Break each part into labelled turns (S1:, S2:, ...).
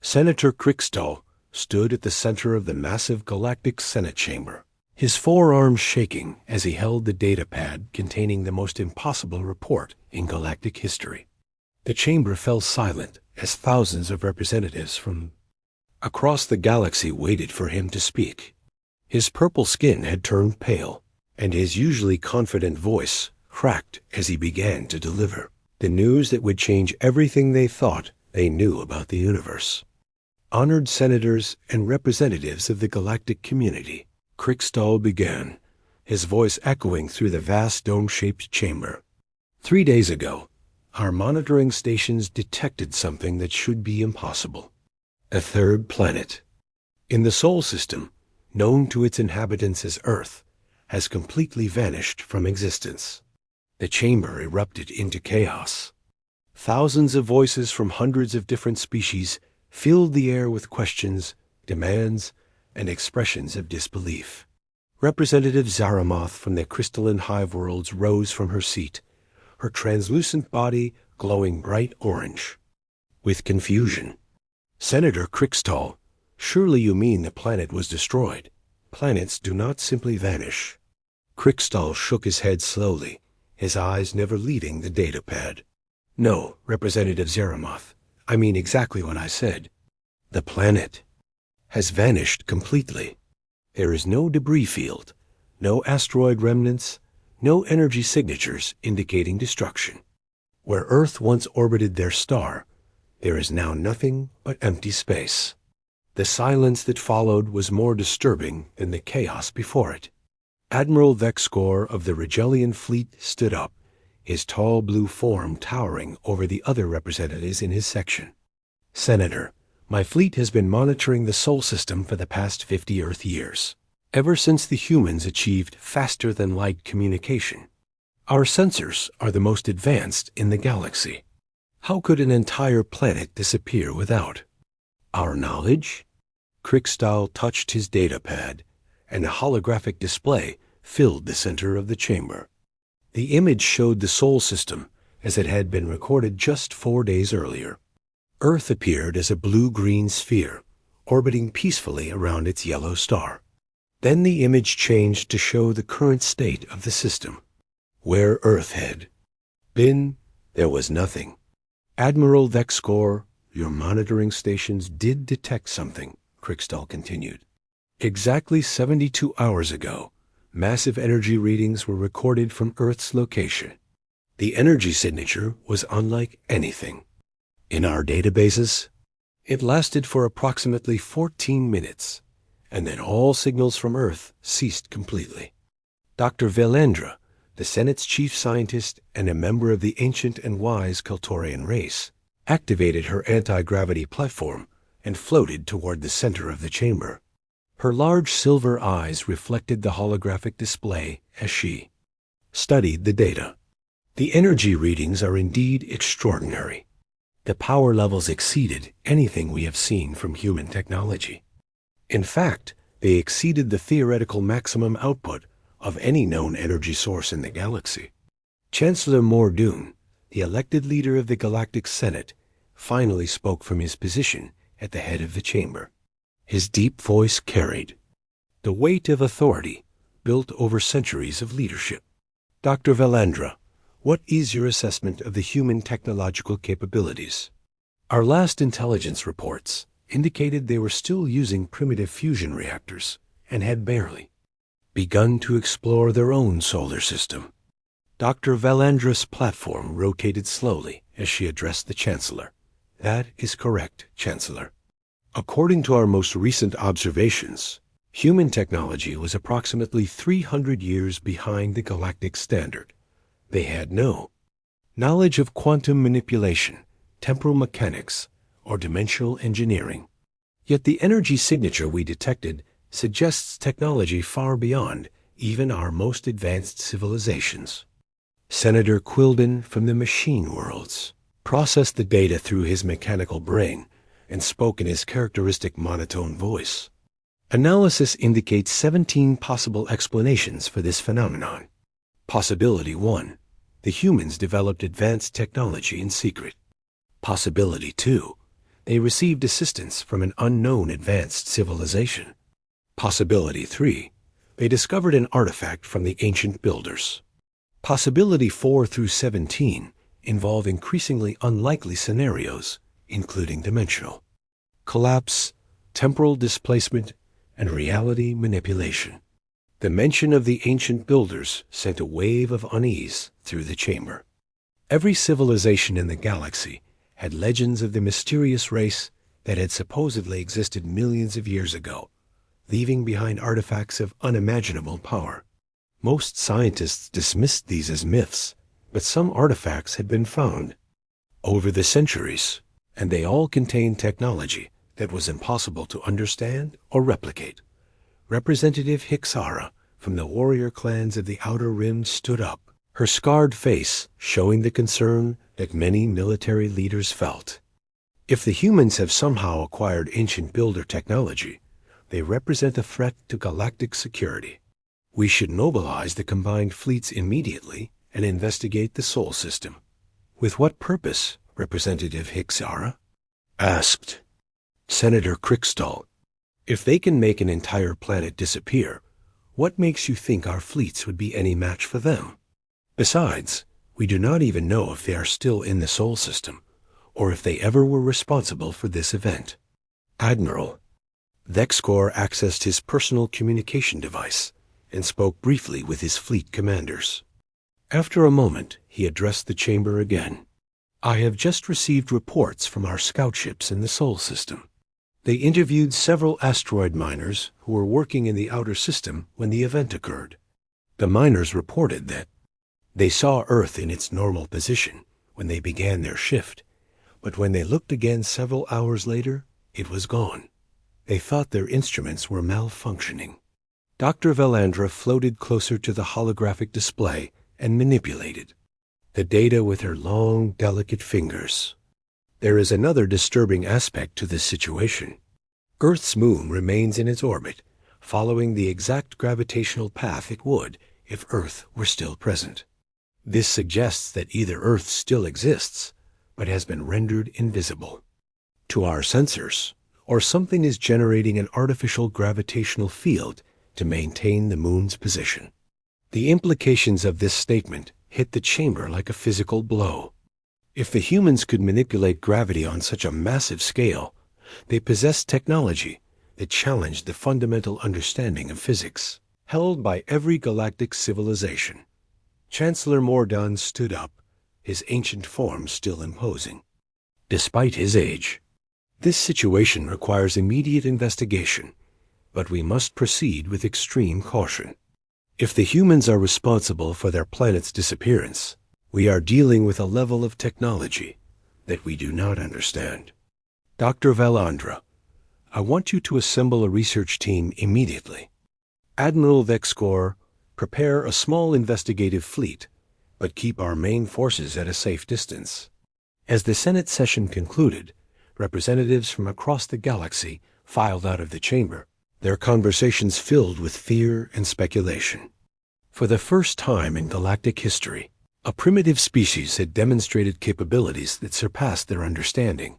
S1: Senator Crickstall stood at the center of the massive Galactic Senate chamber, his forearms shaking as he held the datapad containing the most impossible report in galactic history. The chamber fell silent as thousands of representatives from across the galaxy waited for him to speak. His purple skin had turned pale, and his usually confident voice cracked as he began to deliver the news that would change everything they thought they knew about the universe. Honored senators and representatives of the galactic community, Crickstall began, his voice echoing through the vast dome-shaped chamber. 3 days ago, our monitoring stations detected something that should be impossible. A third planet in the Sol system, known to its inhabitants as Earth, has completely vanished from existence. The chamber erupted into chaos. Thousands of voices from hundreds of different species filled the air with questions, demands, and expressions of disbelief. Representative Zaramoth from the crystalline hive worlds rose from her seat, her translucent body glowing bright orange. With confusion, Senator Crickstall, surely you mean the planet was destroyed. Planets do not simply vanish. Crickstall shook his head slowly, his eyes never leaving the datapad. No, Representative Zaramoth, I mean exactly what I said. The planet has vanished completely. There is no debris field, no asteroid remnants, no energy signatures indicating destruction. Where Earth once orbited their star, there is now nothing but empty space. The silence that followed was more disturbing than the chaos before it. Admiral Vexcor of the Regellian fleet stood up, his tall blue form towering over the other representatives in his section. Senator, my fleet has been monitoring the Sol system for the past 50 Earth years, ever since the humans achieved faster-than-light communication. Our sensors are the most advanced in the galaxy. How could an entire planet disappear without our knowledge? Crickstall touched his datapad, and a holographic display filled the center of the chamber. The image showed the Sol system as it had been recorded just 4 days earlier. Earth appeared as a blue-green sphere, orbiting peacefully around its yellow star. Then the image changed to show the current state of the system. Where Earth had been, there was nothing. Admiral Vexcor, your monitoring stations did detect something, Crickstall continued. Exactly 72 hours ago, massive energy readings were recorded from Earth's location. The energy signature was unlike anything in our databases. It lasted for approximately 14 minutes, and then all signals from Earth ceased completely. Dr. Velendra, the Senate's chief scientist and a member of the ancient and wise Kaltorian race, activated her anti-gravity platform and floated toward the center of the chamber. Her large silver eyes reflected the holographic display as she studied the data. The energy readings are indeed extraordinary. The power levels exceeded anything we have seen from human technology. In fact, they exceeded the theoretical maximum output of any known energy source in the galaxy. Chancellor Mordoon, the elected leader of the Galactic Senate, finally spoke from his position at the head of the chamber. His deep voice carried the weight of authority built over centuries of leadership. Dr. Velendra, what is your assessment of the human technological capabilities? Our last intelligence reports indicated they were still using primitive fusion reactors and had barely begun to explore their own solar system. Dr. Valendra's platform rotated slowly as she addressed the Chancellor. That is correct, Chancellor. According to our most recent observations, human technology was approximately 300 years behind the galactic standard. They had no knowledge of quantum manipulation, temporal mechanics, or dimensional engineering. Yet the energy signature we detected suggests technology far beyond even our most advanced civilizations. Senator Quilden from the machine worlds processed the data through his mechanical brain and spoke in his characteristic monotone voice. Analysis indicates 17 possible explanations for this phenomenon. Possibility 1. The humans developed advanced technology in secret. Possibility 2. They received assistance from an unknown advanced civilization. Possibility 3. They discovered an artifact from the ancient builders. Possibility 4 through 17 involve increasingly unlikely scenarios, including dimensional collapse, temporal displacement, and reality manipulation. The mention of the ancient builders sent a wave of unease through the chamber. Every civilization in the galaxy had legends of the mysterious race that had supposedly existed millions of years ago, leaving behind artifacts of unimaginable power. Most scientists dismissed these as myths, but some artifacts had been found over the centuries, and they all contained technology that was impossible to understand or replicate. Representative Hixara from the warrior clans of the Outer Rim stood up, her scarred face showing the concern that many military leaders felt. If the humans have somehow acquired ancient builder technology, they represent a threat to galactic security. We should mobilize the combined fleets immediately and investigate the Sol system. With what purpose? Representative Hixara asked. Senator Crickstall, if they can make an entire planet disappear, what makes you think our fleets would be any match for them? Besides, we do not even know if they are still in the Sol system, or if they ever were responsible for this event. Admiral Vexcor accessed his personal communication device and spoke briefly with his fleet commanders. After a moment, he addressed the chamber again. I have just received reports from our scout ships in the Sol system. They interviewed several asteroid miners who were working in the outer system when the event occurred. The miners reported that they saw Earth in its normal position when they began their shift, but when they looked again several hours later, it was gone. They thought their instruments were malfunctioning. Dr. Valandra floated closer to the holographic display and manipulated the data with her long, delicate fingers. There is another disturbing aspect to this situation. Earth's moon remains in its orbit, following the exact gravitational path it would if Earth were still present. This suggests that either Earth still exists, but has been rendered invisible to our sensors, or something is generating an artificial gravitational field to maintain the moon's position. The implications of this statement hit the chamber like a physical blow. If the humans could manipulate gravity on such a massive scale, they possessed technology that challenged the fundamental understanding of physics held by every galactic civilization. Chancellor Mordaunt stood up, his ancient form still imposing, despite his age. This situation requires immediate investigation, but we must proceed with extreme caution. If the humans are responsible for their planet's disappearance, we are dealing with a level of technology that we do not understand. Dr. Valandra, I want you to assemble a research team immediately. Admiral Vexcor, prepare a small investigative fleet, but keep our main forces at a safe distance. As the Senate session concluded, representatives from across the galaxy filed out of the chamber, their conversations filled with fear and speculation. For the first time in galactic history, a primitive species had demonstrated capabilities that surpassed their understanding.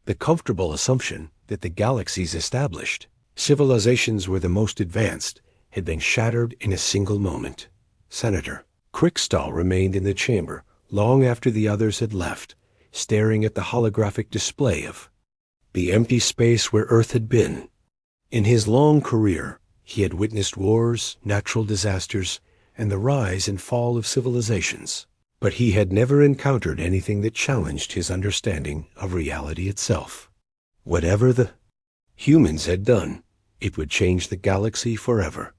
S1: The comfortable assumption that the galaxies established, civilizations were the most advanced, had been shattered in a single moment. Senator Crickstall remained in the chamber long after the others had left, staring at the holographic display of the empty space where Earth had been. In his long career, he had witnessed wars, natural disasters, and the rise and fall of civilizations, but he had never encountered anything that challenged his understanding of reality itself. Whatever the humans had done, it would change the galaxy forever.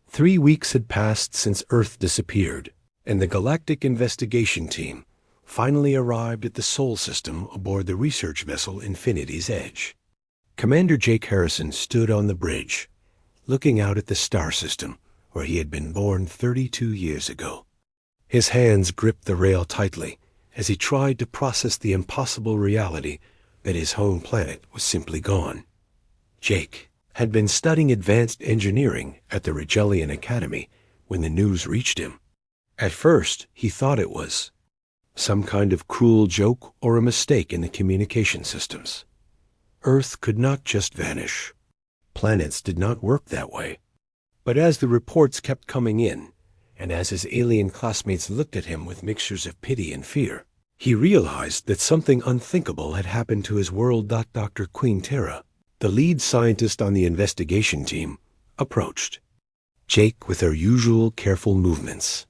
S1: 3 weeks had passed since Earth disappeared, and the Galactic Investigation Team finally arrived at the Sol system aboard the research vessel Infinity's Edge. Commander Jake Harrison stood on the bridge, looking out at the star system where he had been born 32 years ago. His hands gripped the rail tightly as he tried to process the impossible reality that his home planet was simply gone. Jake had been studying advanced engineering at the Regellian Academy when the news reached him. At first, he thought it was some kind of cruel joke or a mistake in the communication systems. Earth could not just vanish. Planets did not work that way. But as the reports kept coming in, and as his alien classmates looked at him with mixtures of pity and fear, he realized that something unthinkable had happened to his world. Dr. Quintera, the lead scientist on the investigation team, approached Jake with her usual careful movements.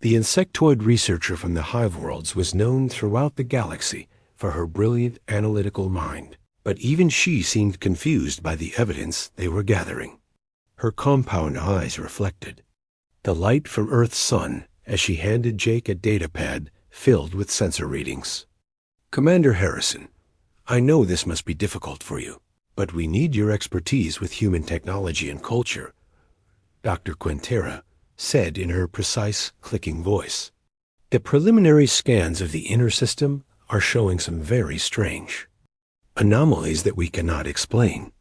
S1: The insectoid researcher from the hive worlds was known throughout the galaxy for her brilliant analytical mind, but even she seemed confused by the evidence they were gathering. Her compound eyes reflected the light from Earth's sun as she handed Jake a datapad filled with sensor readings. "Commander Harrison, I know this must be difficult for you, but we need your expertise with human technology and culture," Dr. Quintera said in her precise, clicking voice. "The preliminary scans of the inner system are showing some very strange anomalies that we cannot explain."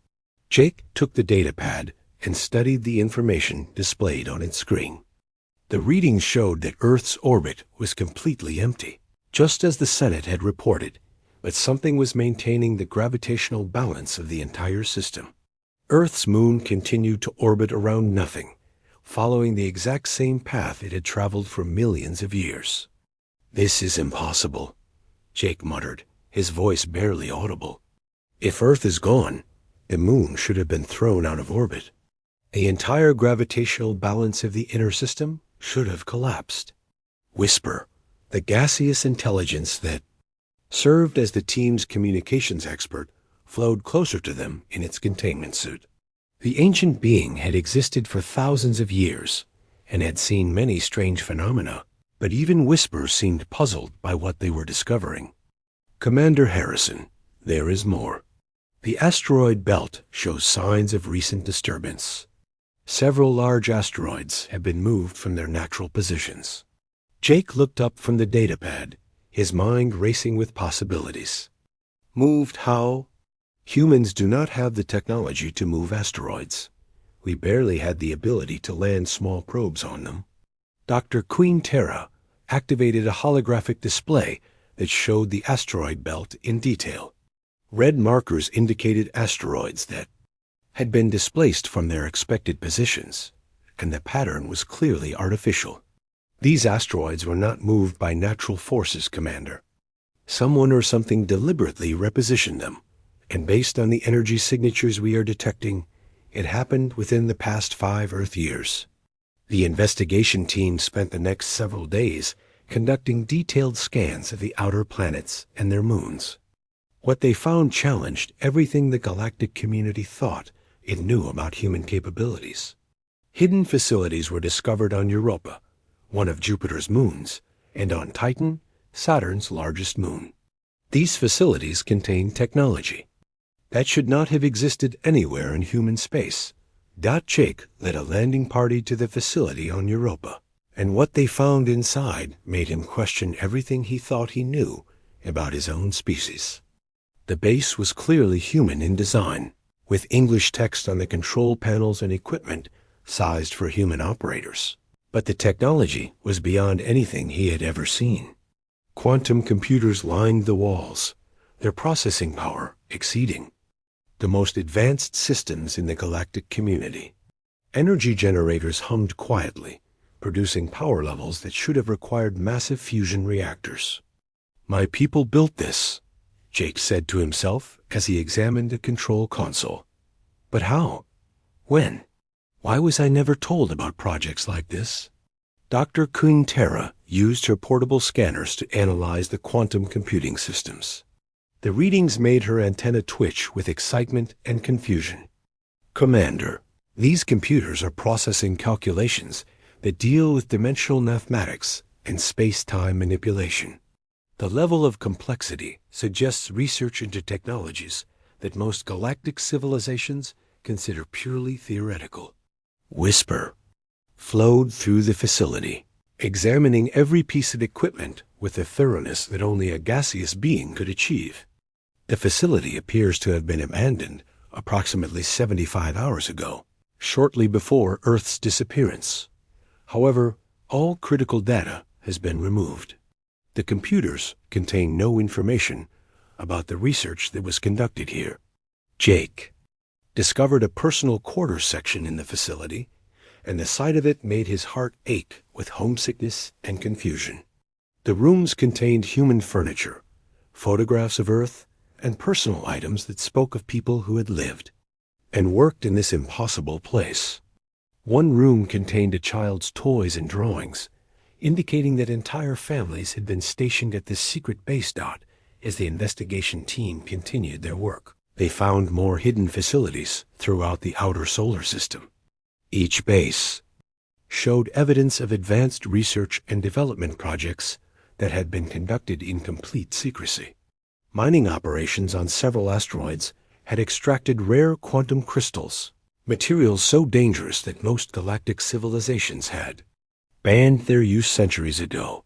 S1: Jake took the datapad and studied the information displayed on its screen. The readings showed that Earth's orbit was completely empty, just as the Senate had reported, but something was maintaining the gravitational balance of the entire system. Earth's moon continued to orbit around nothing, following the exact same path it had traveled for millions of years. "This is impossible," Jake muttered, his voice barely audible. "If Earth is gone, the moon should have been thrown out of orbit. The entire gravitational balance of the inner system should have collapsed." Whisper, the gaseous intelligence that served as the team's communications expert, flowed closer to them in its containment suit. The ancient being had existed for thousands of years and had seen many strange phenomena, but even Whisper seemed puzzled by what they were discovering. "Commander Harrison, there is more. The asteroid belt shows signs of recent disturbance. Several large asteroids have been moved from their natural positions." Jake looked up from the datapad, his mind racing with possibilities. "Moved how?" "Humans do not have the technology to move asteroids. We barely had the ability to land small probes on them." Dr. Quintera activated a holographic display that showed the asteroid belt in detail. Red markers indicated asteroids that had been displaced from their expected positions, and the pattern was clearly artificial. "These asteroids were not moved by natural forces, Commander. Someone or something deliberately repositioned them, and based on the energy signatures we are detecting, it happened within the past 5 Earth years." The investigation team spent the next several days conducting detailed scans of the outer planets and their moons. What they found challenged everything the galactic community thought it knew about human capabilities. Hidden facilities were discovered on Europa, one of Jupiter's moons, and on Titan, Saturn's largest moon. These facilities contained technology that should not have existed anywhere in human space. Jake led a landing party to the facility on Europa, and what they found inside made him question everything he thought he knew about his own species. The base was clearly human in design, with English text on the control panels and equipment sized for human operators. But the technology was beyond anything he had ever seen. Quantum computers lined the walls, their processing power exceeding the most advanced systems in the galactic community. Energy generators hummed quietly, producing power levels that should have required massive fusion reactors. "My people built this," Jake said to himself as he examined the control console. "But how? When? Why was I never told about projects like this?" Dr. Quintera used her portable scanners to analyze the quantum computing systems. The readings made her antenna twitch with excitement and confusion. "Commander, these computers are processing calculations that deal with dimensional mathematics and space-time manipulation. The level of complexity suggests research into technologies that most galactic civilizations consider purely theoretical." Whisper flowed through the facility, examining every piece of equipment with a thoroughness that only a gaseous being could achieve. "The facility appears to have been abandoned approximately 75 hours ago, shortly before Earth's disappearance. However, all critical data has been removed. The computers contain no information about the research that was conducted here." Jake discovered a personal quarters section in the facility, and the sight of it made his heart ache with homesickness and confusion. The rooms contained human furniture, photographs of Earth, and personal items that spoke of people who had lived and worked in this impossible place. One room contained a child's toys and drawings, indicating that entire families had been stationed at this secret base dot as the investigation team continued their work. They found more hidden facilities throughout the outer solar system. Each base showed evidence of advanced research and development projects that had been conducted in complete secrecy. Mining operations on several asteroids had extracted rare quantum crystals, materials so dangerous that most galactic civilizations had banned their use centuries ago.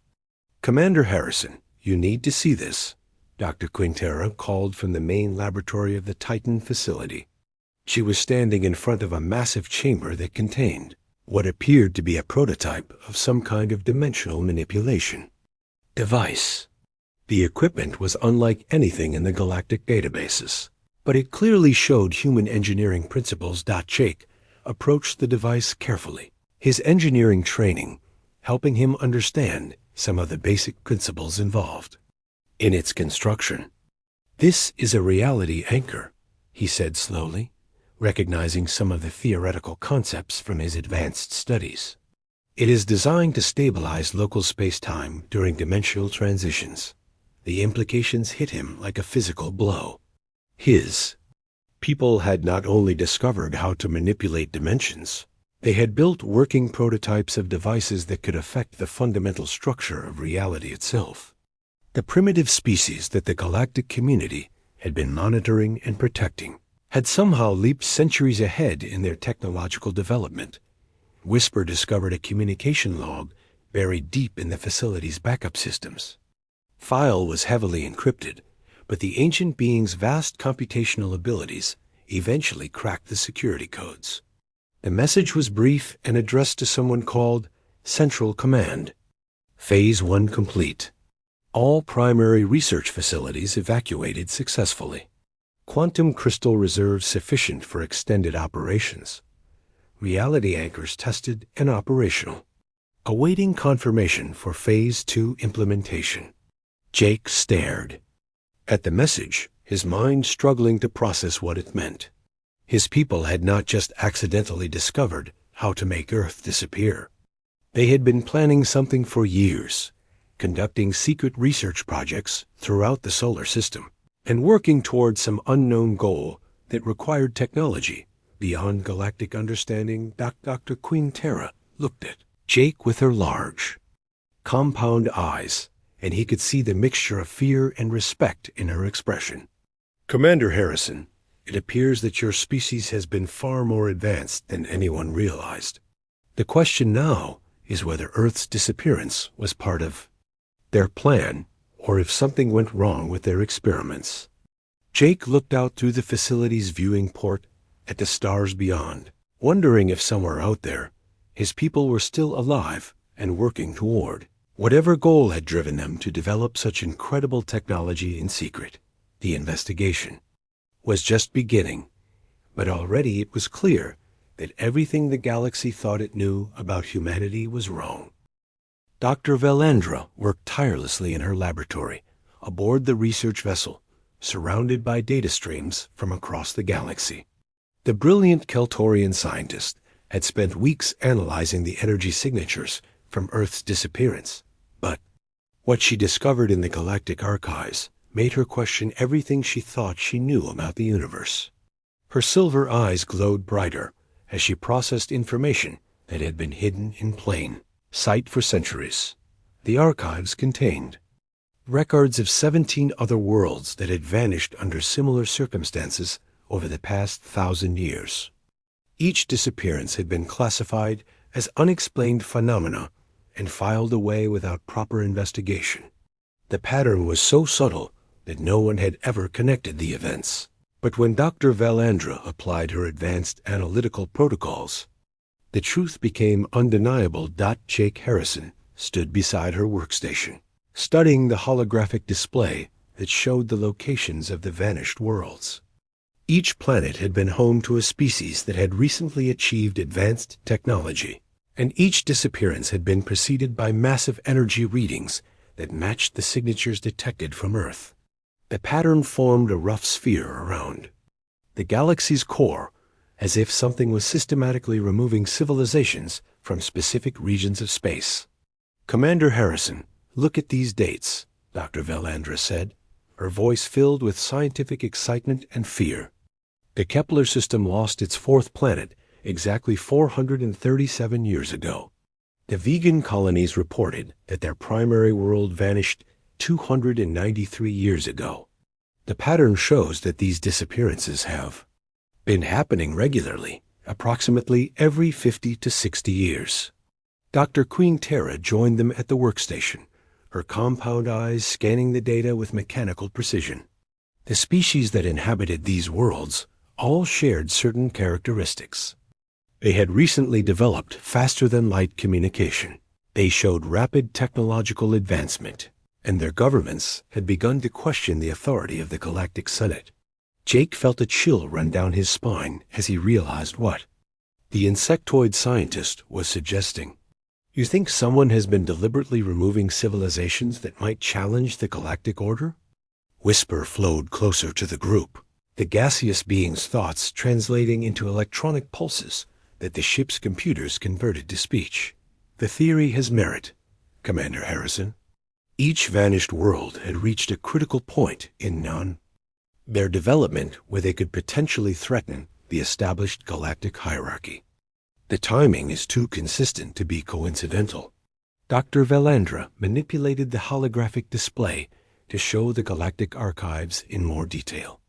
S1: "Commander Harrison, you need to see this," Dr. Quintera called from the main laboratory of the Titan facility. She was standing in front of a massive chamber that contained what appeared to be a prototype of some kind of dimensional manipulation device. The equipment was unlike anything in the galactic databases, but it clearly showed human engineering principles. Jake approached the device carefully, his engineering training helping him understand some of the basic principles involved in its construction. "This is a reality anchor," he said slowly, recognizing some of the theoretical concepts from his advanced studies. "It is designed to stabilize local space-time during dimensional transitions." The implications hit him like a physical blow. His people had not only discovered how to manipulate dimensions, they had built working prototypes of devices that could affect the fundamental structure of reality itself. The primitive species that the galactic community had been monitoring and protecting had somehow leaped centuries ahead in their technological development. Whisper discovered a communication log buried deep in the facility's backup systems. File was heavily encrypted, but the ancient being's vast computational abilities eventually cracked the security codes. The message was brief and addressed to someone called Central Command. Phase 1 complete. All primary research facilities evacuated successfully. Quantum crystal reserves sufficient for extended operations. Reality anchors tested and operational. Awaiting confirmation for Phase 2 implementation. Jake stared at the message, his mind struggling to process what it meant. His people had not just accidentally discovered how to make Earth disappear. They had been planning something for years, conducting secret research projects throughout the solar system, and working towards some unknown goal that required technology beyond galactic understanding. Dr. Quintera looked at Jake with her large, compound eyes, and he could see the mixture of fear and respect in her expression. "Commander Harrison, it appears that your species has been far more advanced than anyone realized. The question now is whether Earth's disappearance was part of their plan, or if something went wrong with their experiments." Jake looked out through the facility's viewing port at the stars beyond, wondering if somewhere out there, his people were still alive and working toward whatever goal had driven them to develop such incredible technology in secret. The investigation was just beginning, but already it was clear that everything the galaxy thought it knew about humanity was wrong. Dr. Velandra worked tirelessly in her laboratory, aboard the research vessel, surrounded by data streams from across the galaxy. The brilliant Keltorian scientist had spent weeks analyzing the energy signatures from Earth's disappearance, but what she discovered in the galactic archives made her question everything she thought she knew about the universe. Her silver eyes glowed brighter as she processed information that had been hidden in plain sight for centuries. The archives contained records of 17 other worlds that had vanished under similar circumstances over the past 1,000 years. Each disappearance had been classified as unexplained phenomena and filed away without proper investigation. The pattern was so subtle that no one had ever connected the events. But when Dr. Velandra applied her advanced analytical protocols, the truth became undeniable. Jake Harrison stood beside her workstation, studying the holographic display that showed the locations of the vanished worlds. Each planet had been home to a species that had recently achieved advanced technology, and each disappearance had been preceded by massive energy readings that matched the signatures detected from Earth. The pattern formed a rough sphere around the galaxy's core, as if something was systematically removing civilizations from specific regions of space. "Commander Harrison, look at these dates," Dr. Valandra said, her voice filled with scientific excitement and fear. The Kepler system lost its fourth planet exactly 437 years ago. The vegan colonies reported that their primary world vanished 293 years ago. The pattern shows that these disappearances have been happening regularly, approximately every 50 to 60 years. Dr. Queen Terra joined them at the workstation, her compound eyes scanning the data with mechanical precision. The species that inhabited these worlds all shared certain characteristics. They had recently developed faster-than-light communication. They showed rapid technological advancement, and their governments had begun to question the authority of the Galactic Senate. Jake felt a chill run down his spine as he realized what the insectoid scientist was suggesting. "You think someone has been deliberately removing civilizations that might challenge the galactic order?" Whisper flowed closer to the group, the gaseous being's thoughts translating into electronic pulses that the ship's computers converted to speech. "The theory has merit, Commander Harrison. Each vanished world had reached a critical point in their development where they could potentially threaten the established galactic hierarchy. The timing is too consistent to be coincidental." Dr. Valandra manipulated the holographic display to show the galactic archives in more detail.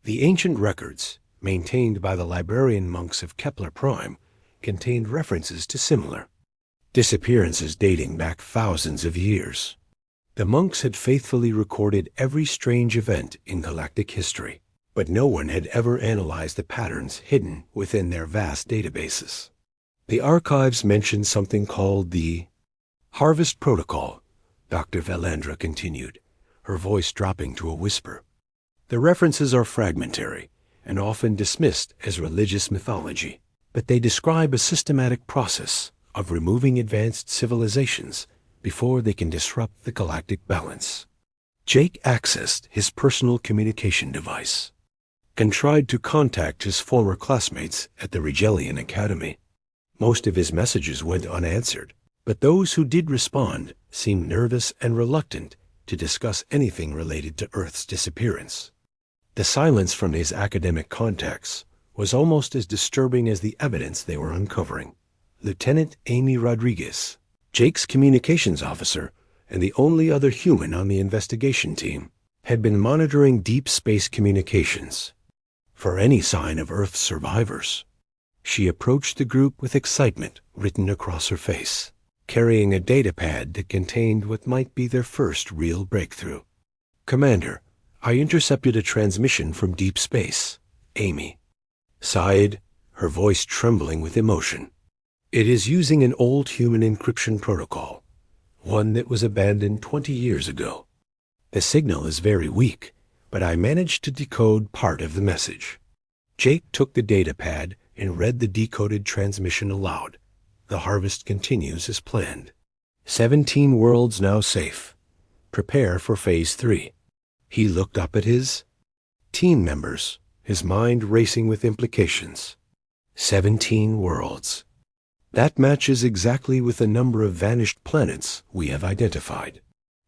S1: The ancient records, maintained by the librarian monks of Kepler Prime, contained references to similar disappearances dating back thousands of years. The monks had faithfully recorded every strange event in galactic history, but no one had ever analyzed the patterns hidden within their vast databases. The archives mentioned something called the Harvest Protocol, Dr. Valandra continued, her voice dropping to a whisper. "The references are fragmentary and often dismissed as religious mythology, but they describe a systematic process of removing advanced civilizations before they can disrupt the galactic balance." Jake accessed his personal communication device and tried to contact his former classmates at the Regelian Academy. Most of his messages went unanswered, but those who did respond seemed nervous and reluctant to discuss anything related to Earth's disappearance. The silence from his academic contacts was almost as disturbing as the evidence they were uncovering. Lieutenant Amy Rodriguez, Jake's communications officer and the only other human on the investigation team, had been monitoring deep space communications for any sign of Earth's survivors. She approached the group with excitement written across her face, carrying a datapad that contained what might be their first real breakthrough. "Commander, I intercepted a transmission from deep space," Amy sighed, her voice trembling with emotion. "It is using an old human encryption protocol, one that was abandoned 20 years ago. The signal is very weak, but I managed to decode part of the message." Jake took the datapad and read the decoded transmission aloud. "The harvest continues as planned. 17 worlds now safe. Prepare for Phase 3. He looked up at his team members, his mind racing with implications. 17 worlds. That matches exactly with the number of vanished planets we have identified.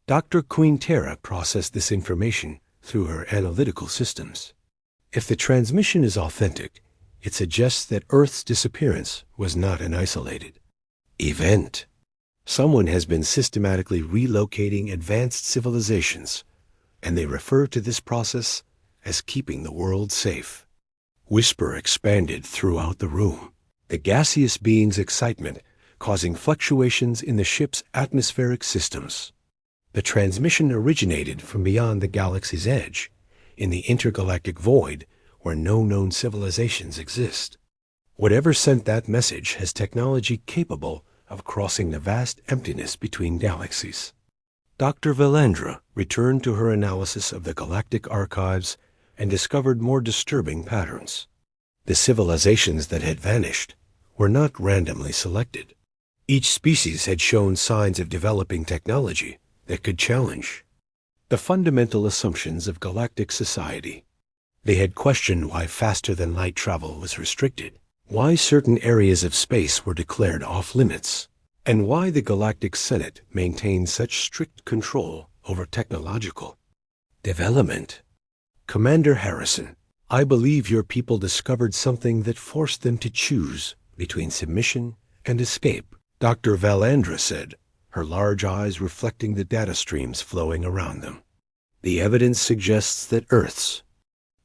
S1: Dr. Queen Terra processed this information through her analytical systems. If the transmission is authentic, it suggests that Earth's disappearance was not an isolated event. Someone has been systematically relocating advanced civilizations, and they refer to this process as keeping the world safe." Whisper expanded throughout the room, the gaseous being's excitement causing fluctuations in the ship's atmospheric systems. The transmission originated from beyond the galaxy's edge, in the intergalactic void where no known civilizations exist. Whatever sent that message has technology capable of crossing the vast emptiness between galaxies. Dr. Valandra returned to her analysis of the galactic archives and discovered more disturbing patterns. The civilizations that had vanished were not randomly selected. Each species had shown signs of developing technology that could challenge the fundamental assumptions of galactic society. They had questioned why faster-than-light travel was restricted, why certain areas of space were declared off-limits, and why the Galactic Senate maintained such strict control over technological development. Commander Harrison, I believe your people discovered something that forced them to choose between submission and escape, Dr. Valandra said, her large eyes reflecting the data streams flowing around them. The evidence suggests that Earth's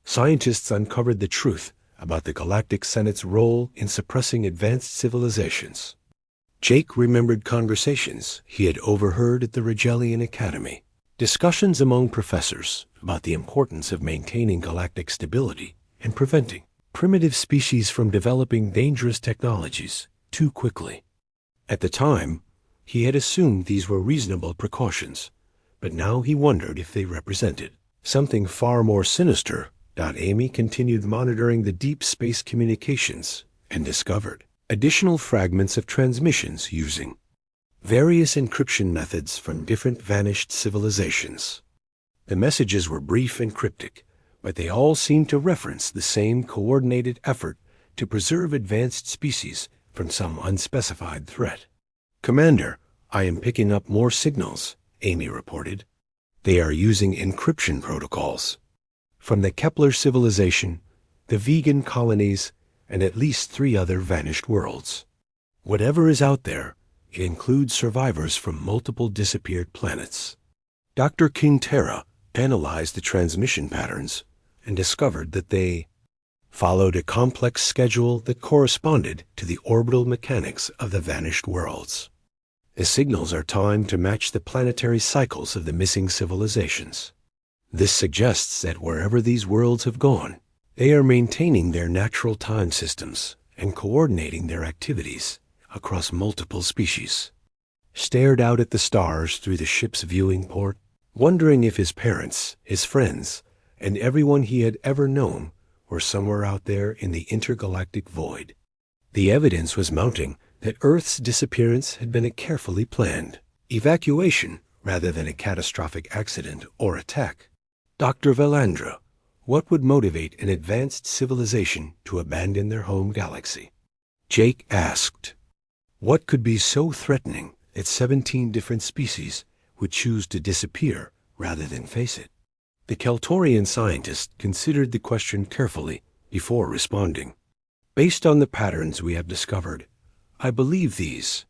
S1: scientists uncovered the truth about the Galactic Senate's role in suppressing advanced civilizations. Jake remembered conversations he had overheard at the Regellian Academy, discussions among professors about the importance of maintaining galactic stability and preventing primitive species from developing dangerous technologies too quickly. At the time, he had assumed these were reasonable precautions, but now he wondered if they represented something far more sinister. Amy continued monitoring the deep space communications and discovered additional fragments of transmissions using various encryption methods from different vanished civilizations. The messages were brief and cryptic, but they all seemed to reference the same coordinated effort to preserve advanced species from some unspecified threat. Commander, I am picking up more signals, Amy reported. They are using encryption protocols from the Kepler civilization, the vegan colonies, and at least 3 other vanished worlds. Whatever is out there, it includes survivors from multiple disappeared planets. Dr. Quintera analyzed the transmission patterns and discovered that they followed a complex schedule that corresponded to the orbital mechanics of the vanished worlds. The signals are timed to match the planetary cycles of the missing civilizations. This suggests that wherever these worlds have gone, they are maintaining their natural time systems and coordinating their activities across multiple species. Stared out at the stars through the ship's viewing port, wondering if his parents, his friends, and everyone he had ever known were somewhere out there in the intergalactic void. The evidence was mounting that Earth's disappearance had been a carefully planned evacuation rather than a catastrophic accident or attack. Dr. Valandra, what would motivate an advanced civilization to abandon their home galaxy? Jake asked. What could be so threatening that 17 different species would choose to disappear rather than face it? The Keltorian scientist considered the question carefully before responding. Based on the patterns we have discovered, I believe these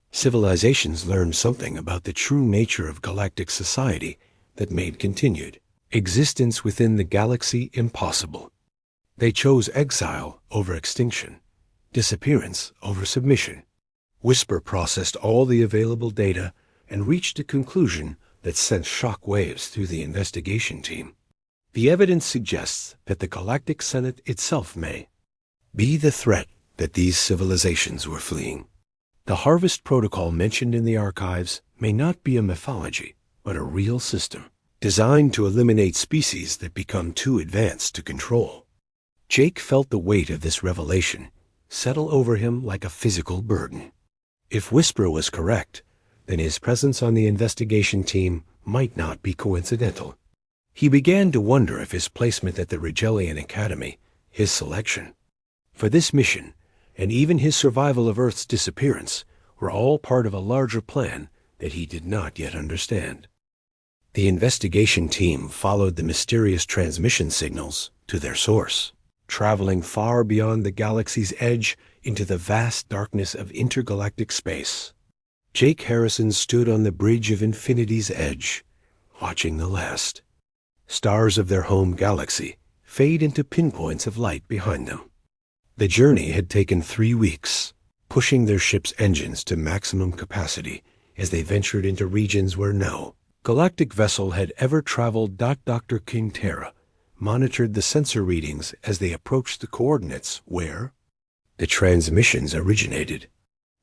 S1: civilizations learned something about the true nature of galactic society that made continued existence within the galaxy impossible. They chose exile over extinction, disappearance over submission. Whisper processed all the available data and reached a conclusion that sent shock waves through the investigation team. The evidence suggests that the Galactic Senate itself may be the threat that these civilizations were fleeing. The harvest protocol mentioned in the archives may not be a mythology, but a real system, designed to eliminate species that become too advanced to control. Jake felt the weight of this revelation settle over him like a physical burden. If Whisper was correct, then his presence on the investigation team might not be coincidental. He began to wonder if his placement at the Regellian Academy, his selection for this mission, and even his survival of Earth's disappearance were all part of a larger plan that he did not yet understand. The investigation team followed the mysterious transmission signals to their source, traveling far beyond the galaxy's edge into the vast darkness of intergalactic space. Jake Harrison stood on the bridge of infinity's edge, watching the last stars of their home galaxy fade into pinpoints of light behind them. The journey had taken 3 weeks, pushing their ship's engines to maximum capacity as they ventured into regions where no galactic vessel had ever traveled. Dr. Quintera monitored the sensor readings as they approached the coordinates where the transmissions originated.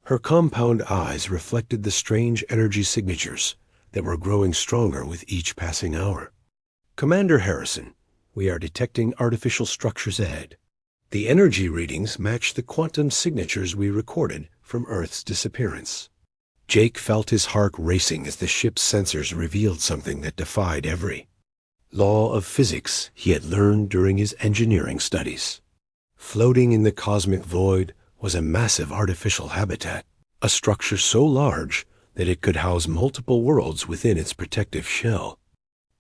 S1: Her compound eyes reflected the strange energy signatures that were growing stronger with each passing hour. Commander Harrison, we are detecting artificial structures ahead. The energy readings match the quantum signatures we recorded from Earth's disappearance. Jake felt his heart racing as the ship's sensors revealed something that defied every law of physics he had learned during his engineering studies. Floating in the cosmic void was a massive artificial habitat, a structure so large that it could house multiple worlds within its protective shell.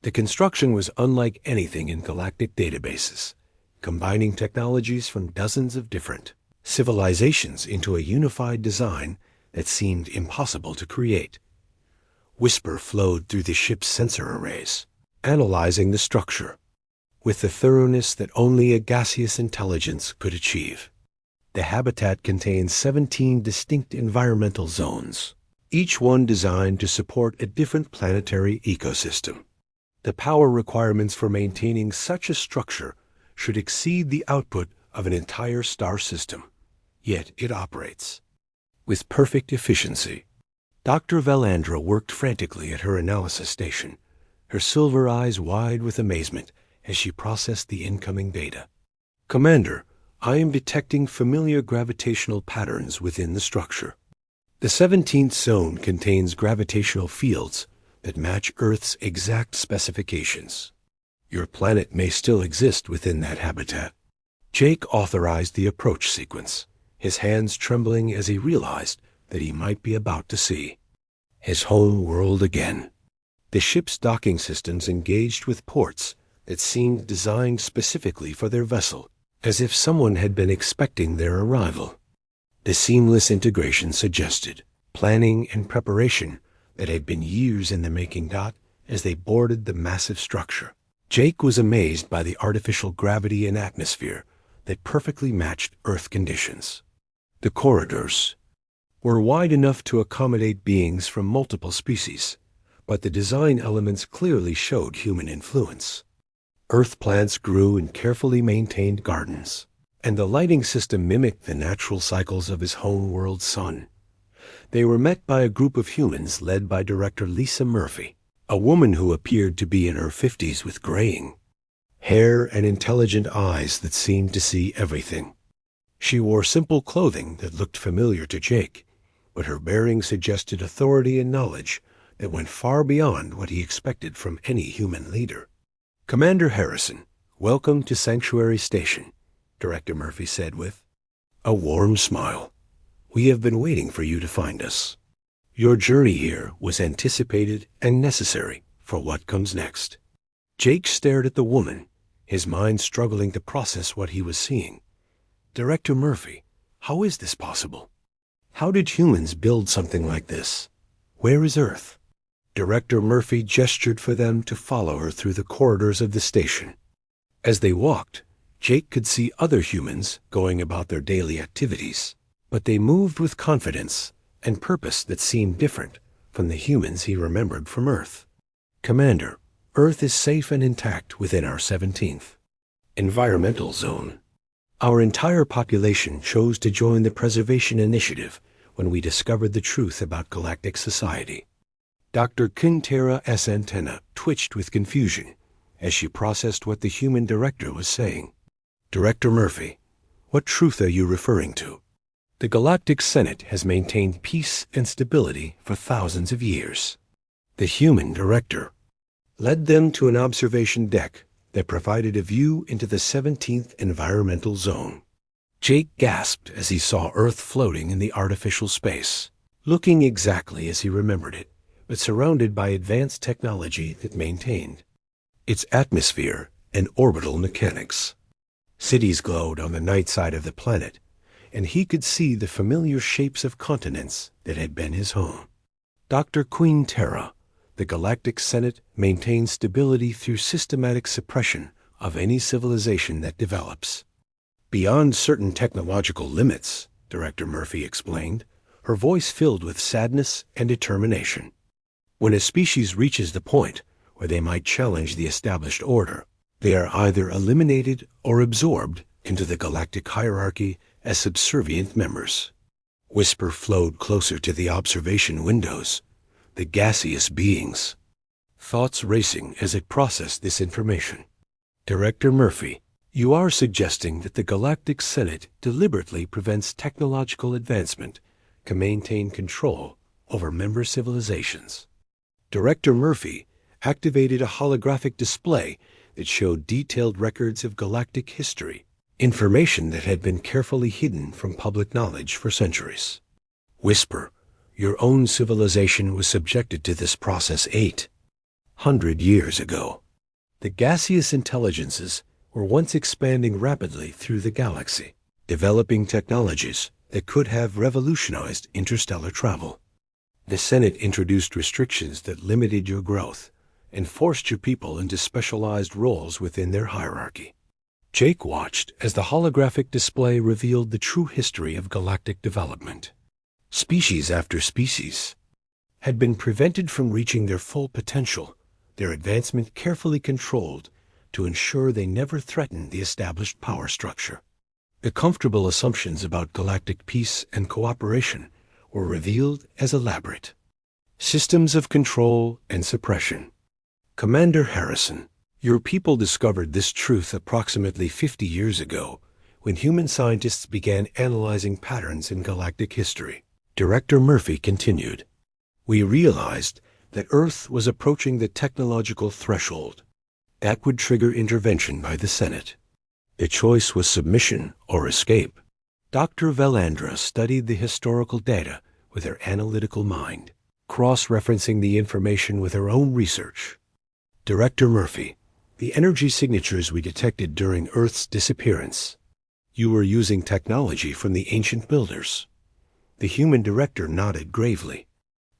S1: The construction was unlike anything in galactic databases, combining technologies from dozens of different civilizations into a unified design that seemed impossible to create. Whisper flowed through the ship's sensor arrays, analyzing the structure with the thoroughness that only a gaseous intelligence could achieve. The habitat contains 17 distinct environmental zones, each one designed to support a different planetary ecosystem. The power requirements for maintaining such a structure should exceed the output of an entire star system, yet it operates with perfect efficiency. Dr. Valandra worked frantically at her analysis station, her silver eyes wide with amazement as she processed the incoming data. "Commander, I am detecting familiar gravitational patterns within the structure. The 17th zone contains gravitational fields that match Earth's exact specifications. Your planet may still exist within that habitat." Jake authorized the approach sequence, his hands trembling as he realized that he might be about to see his home world again. The ship's docking systems engaged with ports that seemed designed specifically for their vessel, as if someone had been expecting their arrival. The seamless integration suggested planning and preparation that had been years in the making. As they boarded the massive structure, Jake was amazed by the artificial gravity and atmosphere that perfectly matched Earth conditions. The corridors were wide enough to accommodate beings from multiple species, but the design elements clearly showed human influence. Earth plants grew in carefully maintained gardens, and the lighting system mimicked the natural cycles of his homeworld sun. They were met by a group of humans led by director Lisa Murphy, a woman who appeared to be in her 50s with graying hair and intelligent eyes that seemed to see everything. She wore simple clothing that looked familiar to Jake, but her bearing suggested authority and knowledge that went far beyond what he expected from any human leader. "Commander Harrison, welcome to Sanctuary Station," Director Murphy said with a warm smile. "We have been waiting for you to find us. Your journey here was anticipated and necessary for what comes next." Jake stared at the woman, his mind struggling to process what he was seeing. "Director Murphy, how is this possible? How did humans build something like this? Where is Earth?" Director Murphy gestured for them to follow her through the corridors of the station. As they walked, Jake could see other humans going about their daily activities, but they moved with confidence and purpose that seemed different from the humans he remembered from Earth. "Commander, Earth is safe and intact within our 17th environmental zone. Our entire population chose to join the preservation initiative when we discovered the truth about galactic society." Dr. Quintera S. Antenna twitched with confusion as she processed what the human director was saying. "Director Murphy, what truth are you referring to?" "The Galactic Senate has maintained peace and stability for thousands of years." The human director led them to an observation deck that provided a view into the 17th environmental zone. Jake gasped as he saw Earth floating in the artificial space, looking exactly as he remembered it, but surrounded by advanced technology that maintained its atmosphere and orbital mechanics. Cities glowed on the night side of the planet, and he could see the familiar shapes of continents that had been his home. Dr. Quintera, the Galactic Senate maintains stability through systematic suppression of any civilization that develops beyond certain technological limits, Director Murphy explained, her voice filled with sadness and determination. "When a species reaches the point where they might challenge the established order, they are either eliminated or absorbed into the galactic hierarchy as subservient members." Whisper flowed closer to the observation windows, the gaseous beings, thoughts racing as it processed this information. Director Murphy, you are suggesting that the Galactic Senate deliberately prevents technological advancement to maintain control over member civilizations. Director Murphy activated a holographic display that showed detailed records of galactic history, information that had been carefully hidden from public knowledge for centuries. Whisper, your own civilization was subjected to this process 800 years ago. The gaseous intelligences were once expanding rapidly through the galaxy, developing technologies that could have revolutionized interstellar travel. The Senate introduced restrictions that limited your growth and forced your people into specialized roles within their hierarchy. Jake watched as the holographic display revealed the true history of galactic development. Species after species had been prevented from reaching their full potential, their advancement carefully controlled to ensure they never threatened the established power structure. The comfortable assumptions about galactic peace and cooperation were revealed as elaborate systems of control and suppression. Commander Harrison, your people discovered this truth approximately 50 years ago when human scientists began analyzing patterns in galactic history. Director Murphy continued, we realized that Earth was approaching the technological threshold that would trigger intervention by the Senate. The choice was submission or escape. Dr. Velandra studied the historical data with her analytical mind, cross-referencing the information with her own research. Director Murphy, the energy signatures we detected during Earth's disappearance. You were using technology from the ancient builders. The human director nodded gravely.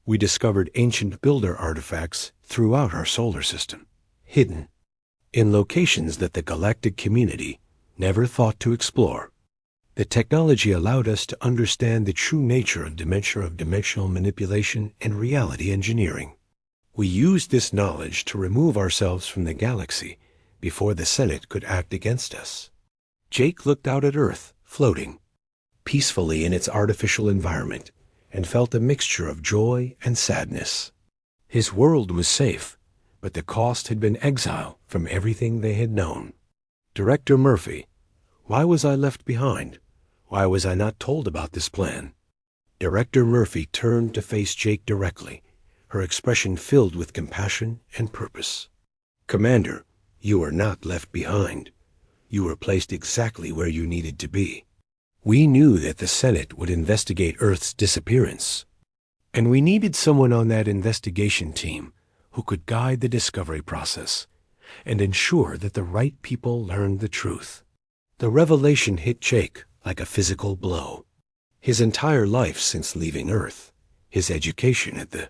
S1: We discovered ancient builder artifacts throughout our solar system, hidden in locations that the galactic community never thought to explore. The technology allowed us to understand the true nature and dimension of dimensional manipulation and reality engineering. We used this knowledge to remove ourselves from the galaxy before the Senate could act against us. Jake looked out at Earth, floating peacefully in its artificial environment, and felt a mixture of joy and sadness. His world was safe, but the cost had been exile from everything they had known. Director Murphy, why was I left behind? Why was I not told about this plan? Director Murphy turned to face Jake directly, her expression filled with compassion and purpose. Commander, you were not left behind. You were placed exactly where you needed to be. We knew that the Senate would investigate Earth's disappearance, and we needed someone on that investigation team who could guide the discovery process and ensure that the right people learned the truth. The revelation hit Jake like a physical blow. His entire life since leaving Earth, his education at the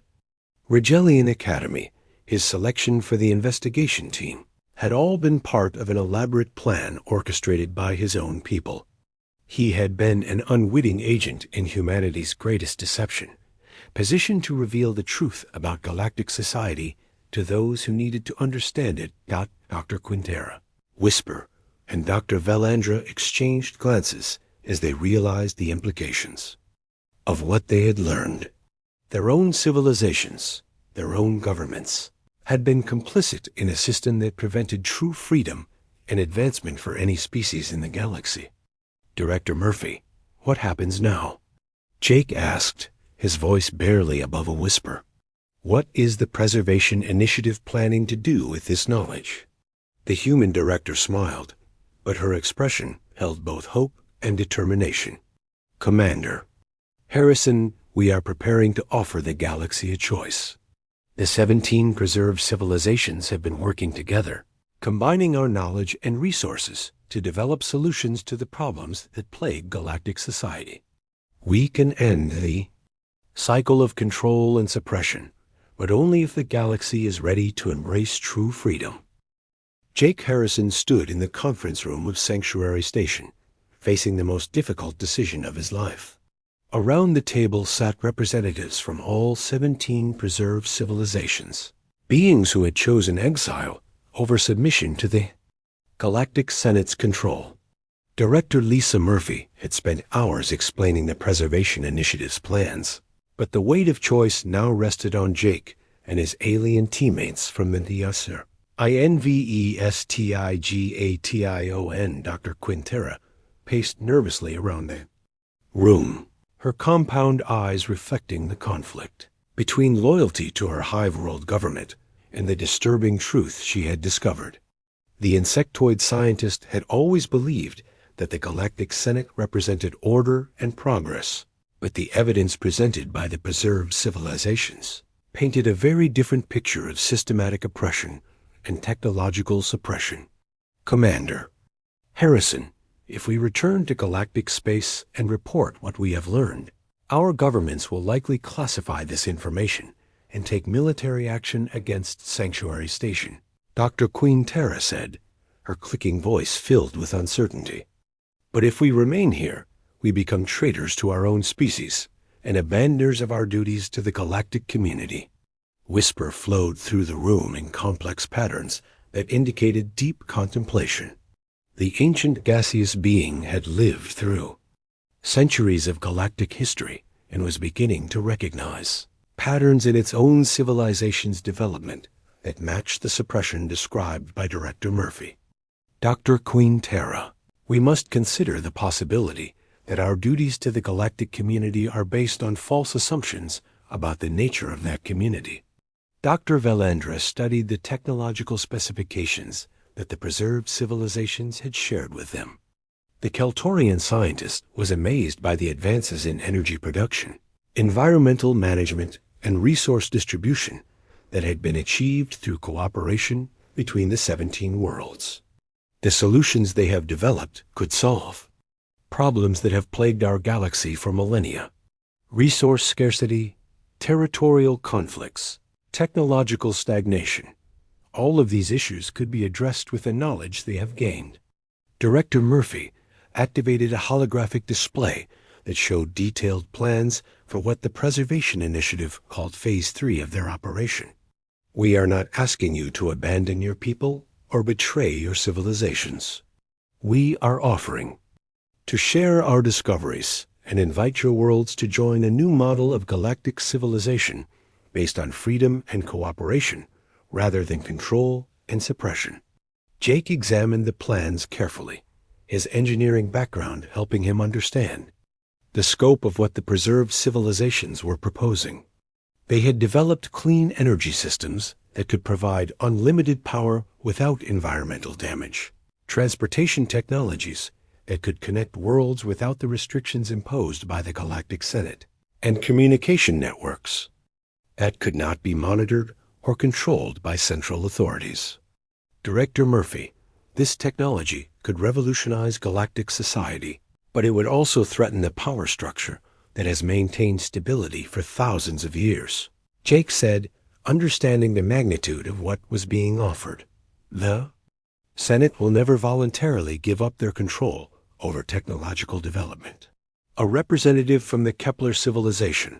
S1: Regellian Academy, his selection for the investigation team, had all been part of an elaborate plan orchestrated by his own people. He had been an unwitting agent in humanity's greatest deception, positioned to reveal the truth about galactic society to those who needed to understand it. Dr. Quintera, Whisper, and Dr. Velandra exchanged glances as they realized the implications of what they had learned. Their own civilizations, their own governments, had been complicit in a system that prevented true freedom and advancement for any species in the galaxy. Director Murphy, what happens now? Jake asked, his voice barely above a whisper. What is the Preservation Initiative planning to do with this knowledge? The human director smiled, but her expression held both hope and determination. Commander Harrison, we are preparing to offer the galaxy a choice. The 17 preserved civilizations have been working together, combining our knowledge and resources to develop solutions to the problems that plague galactic society. We can end the cycle of control and suppression, but only if the galaxy is ready to embrace true freedom. Jake Harrison stood in the conference room of Sanctuary Station, facing the most difficult decision of his life. Around the table sat representatives from all 17 preserved civilizations, beings who had chosen exile over submission to the Galactic Senate's control. Director Lisa Murphy had spent hours explaining the Preservation Initiative's plans, but the weight of choice now rested on Jake and his alien teammates from the INVESTIGATION. Dr. Quintera paced nervously around the room, her compound eyes reflecting the conflict between loyalty to her hive-world government and the disturbing truth she had discovered. The insectoid scientist had always believed that the Galactic Senate represented order and progress, but the evidence presented by the preserved civilizations painted a very different picture of systematic oppression and technological suppression. Commander Harrison, if we return to galactic space and report what we have learned, our governments will likely classify this information and take military action against Sanctuary Station, Dr. Quintera said, her clicking voice filled with uncertainty. But if we remain here, we become traitors to our own species and abandoners of our duties to the galactic community. Whisper flowed through the room in complex patterns that indicated deep contemplation. The ancient gaseous being had lived through centuries of galactic history and was beginning to recognize patterns in its own civilization's development that matched the suppression described by Director Murphy. Dr. Quintera, we must consider the possibility that our duties to the galactic community are based on false assumptions about the nature of that community. Dr. Valandra studied the technological specifications that the preserved civilizations had shared with them. The Keltorian scientist was amazed by the advances in energy production, environmental management, and resource distribution that had been achieved through cooperation between the 17 worlds. The solutions they have developed could solve problems that have plagued our galaxy for millennia: resource scarcity, territorial conflicts, technological stagnation. All of these issues could be addressed with the knowledge they have gained. Director Murphy activated a holographic display that showed detailed plans for what the Preservation Initiative called Phase 3 of their operation. We are not asking you to abandon your people or betray your civilizations. We are offering to share our discoveries and invite your worlds to join a new model of galactic civilization based on freedom and cooperation rather than control and suppression. Jake examined the plans carefully, his engineering background helping him understand the scope of what the preserved civilizations were proposing. They had developed clean energy systems that could provide unlimited power without environmental damage, transportation technologies that could connect worlds without the restrictions imposed by the Galactic Senate, and communication networks that could not be monitored or controlled by central authorities. Director Murphy, this technology could revolutionize galactic society, but it would also threaten the power structure that has maintained stability for thousands of years. Jake said, understanding the magnitude of what was being offered. The Senate will never voluntarily give up their control over technological development. A representative from the Kepler civilization,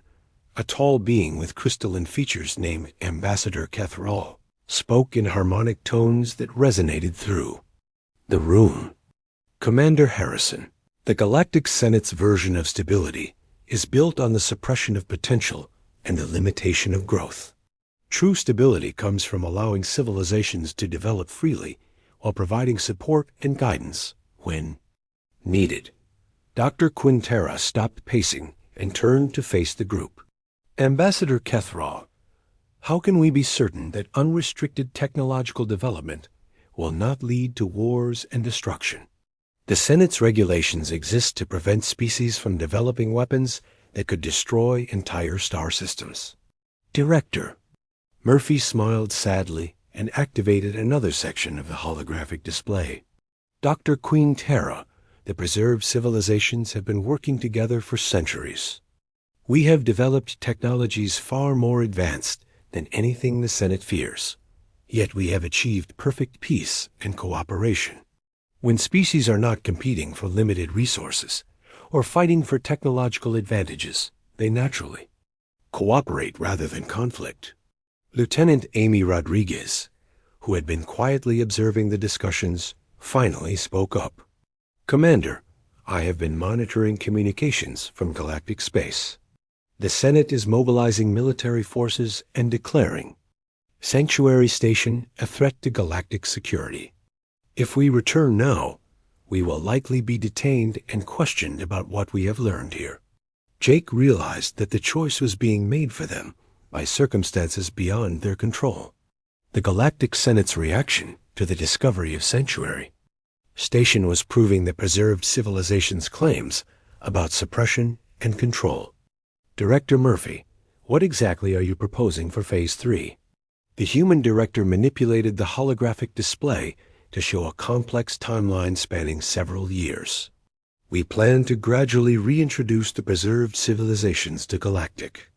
S1: a tall being with crystalline features named Ambassador Kethral, spoke in harmonic tones that resonated through the room. Commander Harrison, the Galactic Senate's version of stability is built on the suppression of potential and the limitation of growth. True stability comes from allowing civilizations to develop freely while providing support and guidance when needed. Dr. Quintera stopped pacing and turned to face the group. Ambassador Kethral, how can we be certain that unrestricted technological development will not lead to wars and destruction? The Senate's regulations exist to prevent species from developing weapons that could destroy entire star systems. Director Murphy smiled sadly and activated another section of the holographic display. Dr. Quintera, the preserved civilizations have been working together for centuries. We have developed technologies far more advanced than anything the Senate fears, yet we have achieved perfect peace and cooperation. When species are not competing for limited resources or fighting for technological advantages, they naturally cooperate rather than conflict. Lieutenant Amy Rodriguez, who had been quietly observing the discussions, finally spoke up. Commander, I have been monitoring communications from galactic space. The Senate is mobilizing military forces and declaring Sanctuary Station, a threat to galactic security. If we return now, we will likely be detained and questioned about what we have learned here. Jake realized that the choice was being made for them by circumstances beyond their control. The Galactic Senate's reaction to the discovery of Sanctuary Station was proving the preserved civilization's claims about suppression and control. Director Murphy, what exactly are you proposing for Phase 3? The human director manipulated the holographic display to show a complex timeline spanning several years. We plan to gradually reintroduce the preserved civilizations to galactic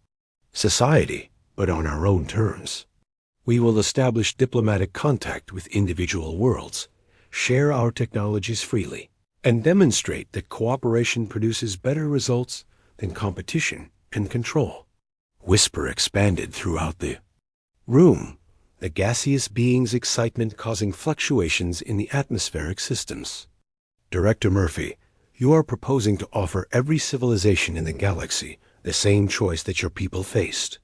S1: society, but on our own terms. We will establish diplomatic contact with individual worlds, share our technologies freely, and demonstrate that cooperation produces better results than competition and control. Whisper expanded throughout the room, the gaseous being's excitement causing fluctuations in the atmospheric systems. Director Murphy, you are proposing to offer every civilization in the galaxy the same choice that your people faced.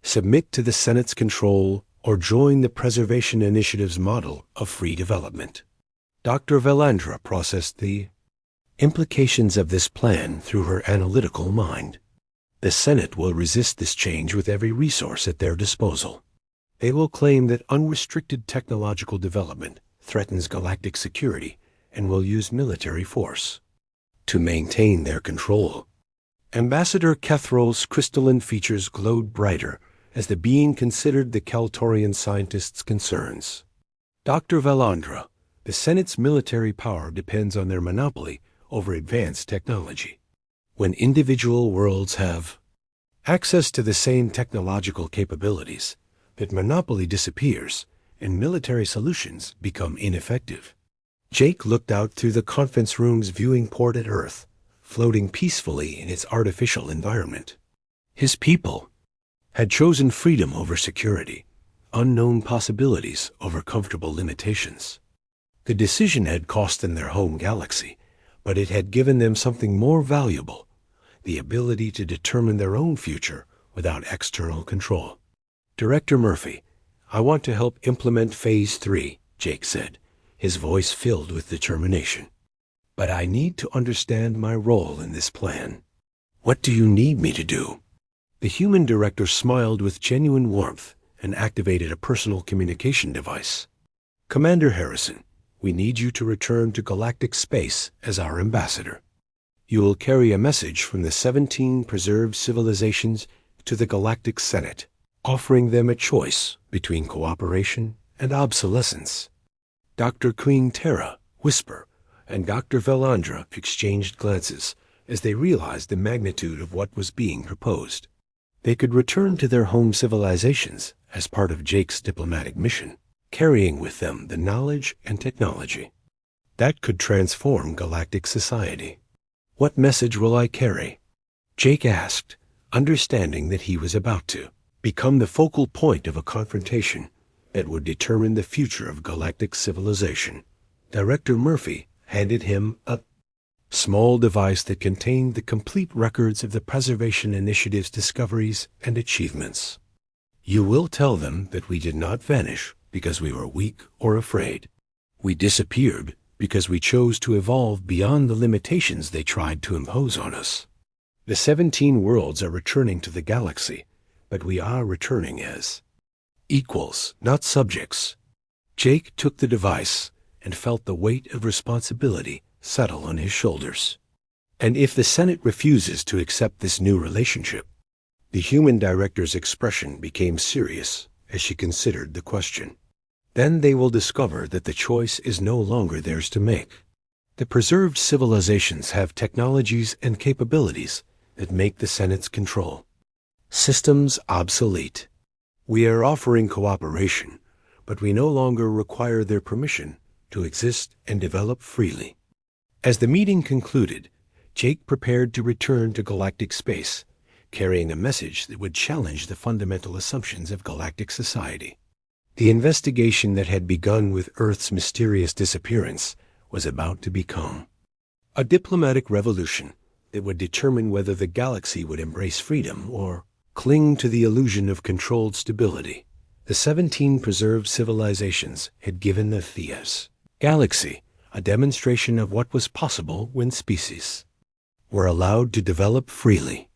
S1: Submit to the Senate's control or join the Preservation Initiative's model of free development. Dr. Valandra processed the implications of this plan through her analytical mind. The Senate will resist this change with every resource at their disposal. They will claim that unrestricted technological development threatens galactic security and will use military force to maintain their control. Ambassador Kethrol's crystalline features glowed brighter as the being considered the Kaltorian scientists' concerns. Dr. Valandra, the Senate's military power depends on their monopoly over advanced technology. When individual worlds have access to the same technological capabilities, that monopoly disappears and military solutions become ineffective. Jake looked out through the conference room's viewing port at Earth, floating peacefully in its artificial environment. His people had chosen freedom over security, unknown possibilities over comfortable limitations. The decision had cost them their home galaxy, but it had given them something more valuable, the ability to determine their own future without external control. Director Murphy, I want to help implement Phase 3, Jake said, his voice filled with determination. But I need to understand my role in this plan. What do you need me to do? The human director smiled with genuine warmth and activated a personal communication device. Commander Harrison, we need you to return to galactic space as our ambassador. You will carry a message from the 17 preserved civilizations to the Galactic Senate, offering them a choice between cooperation and obsolescence. Dr. Queen Terra, Whisper, and Dr. Valandra exchanged glances as they realized the magnitude of what was being proposed. They could return to their home civilizations as part of Jake's diplomatic mission, carrying with them the knowledge and technology that could transform galactic society. What message will I carry? Jake asked, understanding that he was about to become the focal point of a confrontation that would determine the future of galactic civilization. Director Murphy handed him a small device that contained the complete records of the Preservation Initiative's discoveries and achievements. You will tell them that we did not vanish because we were weak or afraid. We disappeared because we chose to evolve beyond the limitations they tried to impose on us. The 17 worlds are returning to the galaxy, but we are returning as equals, not subjects. Jake took the device and felt the weight of responsibility settle on his shoulders. And if the Senate refuses to accept this new relationship, the human director's expression became serious as she considered the question. Then they will discover that the choice is no longer theirs to make. The preserved civilizations have technologies and capabilities that make the Senate's control systems obsolete. We are offering cooperation, but we no longer require their permission to exist and develop freely. As the meeting concluded, Jake prepared to return to galactic space, carrying a message that would challenge the fundamental assumptions of galactic society. The investigation that had begun with Earth's mysterious disappearance was about to become a diplomatic revolution that would determine whether the galaxy would embrace freedom or cling to the illusion of controlled stability. The 17 preserved civilizations had given the Theas galaxy a demonstration of what was possible when species were allowed to develop freely.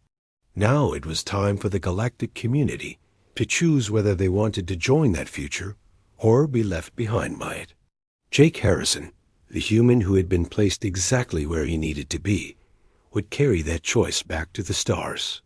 S1: Now it was time for the galactic community to choose whether they wanted to join that future or be left behind by it. Jake Harrison, the human who had been placed exactly where he needed to be, would carry that choice back to the stars.